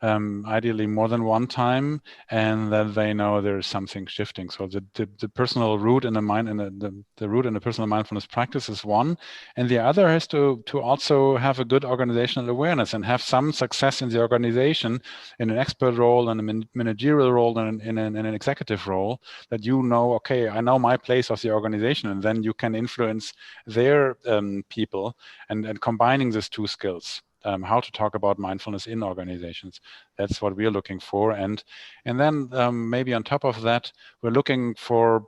ideally more than one time, and that they know there is something shifting. So the personal root in the mind, and the root in the personal mindfulness practice is one, and the other has to also have a good organizational awareness and have some success in the organization, in an expert role, in a managerial role, and in an executive role, that okay, I know my place of the organization, and then you can influence their people, and combining these two skills. How to talk about mindfulness in organizations. That's what we're looking for. And then maybe on top of that, we're looking for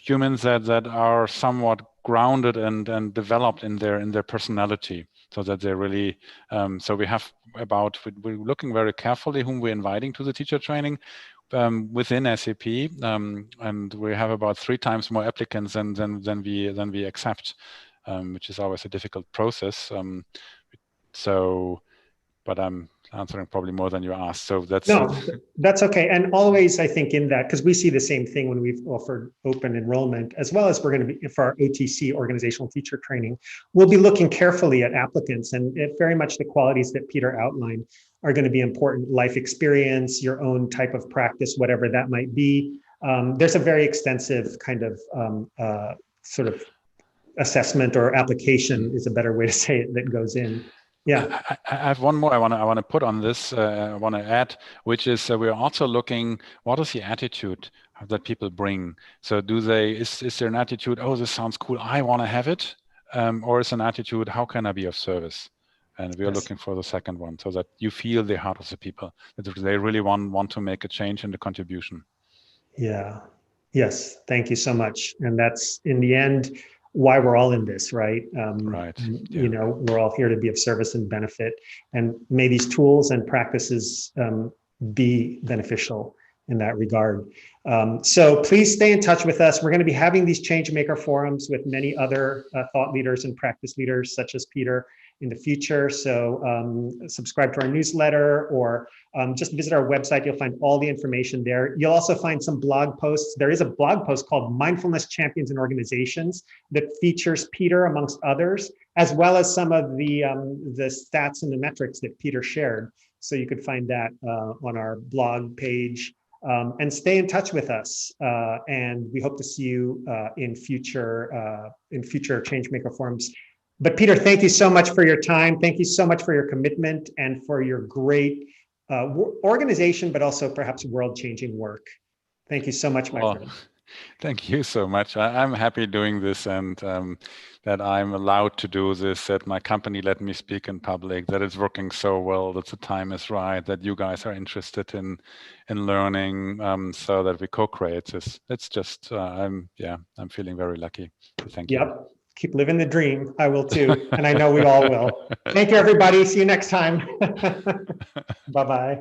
humans that are somewhat grounded and developed in their personality, so that they're really, so we're looking very carefully whom we're inviting to the teacher training within SAP, and we have about 3 times more applicants than we accept, which is always a difficult process. But I'm answering probably more than you asked. So that's okay. And always, I think, in that, because we see the same thing when we've offered open enrollment, as well as we're going to be for our OTC, organizational teacher training, we'll be looking carefully at applicants, and very much the qualities that Peter outlined are going to be important: life experience, your own type of practice, whatever that might be. There's a very extensive kind of sort of assessment, or application is a better way to say it, that goes in. Yeah, I have one more I want to put on this. I want to add, which is we're also looking, what is the attitude that people bring? So is there an attitude, oh, this sounds cool, I want to have it, or is an attitude, how can I be of service? And we are looking for the second one, so that you feel the heart of the people, that they really want to make a change and a contribution. Yeah. Yes. Thank you so much. And that's, in the end, why we're all in this, right? Right. Yeah. We're all here to be of service and benefit, and may these tools and practices be beneficial in that regard. So please stay in touch with us. We're going to be having these Changemaker forums with many other thought leaders and practice leaders, such as Peter, in the future. So subscribe to our newsletter, or just visit our website. You'll find all the information there. You'll also find some blog posts. There is a blog post called Mindfulness Champions in Organizations that features Peter, amongst others, as well as some of the stats and the metrics that Peter shared. So you could find that on our blog page. And stay in touch with us. And we hope to see you in future Changemaker forums. But Peter, thank you so much for your time. Thank you so much for your commitment and for your great organization, but also perhaps world-changing work. Thank you so much, my friend. Thank you so much. I'm happy doing this, and that I'm allowed to do this, that my company let me speak in public, that it's working so well, that the time is right, that you guys are interested in learning, so that we co-create this. It's just, I'm feeling very lucky. Thank you. Yep. Keep living the dream. I will too. And I know we all will. Thank you, everybody. See you next time. Bye-bye.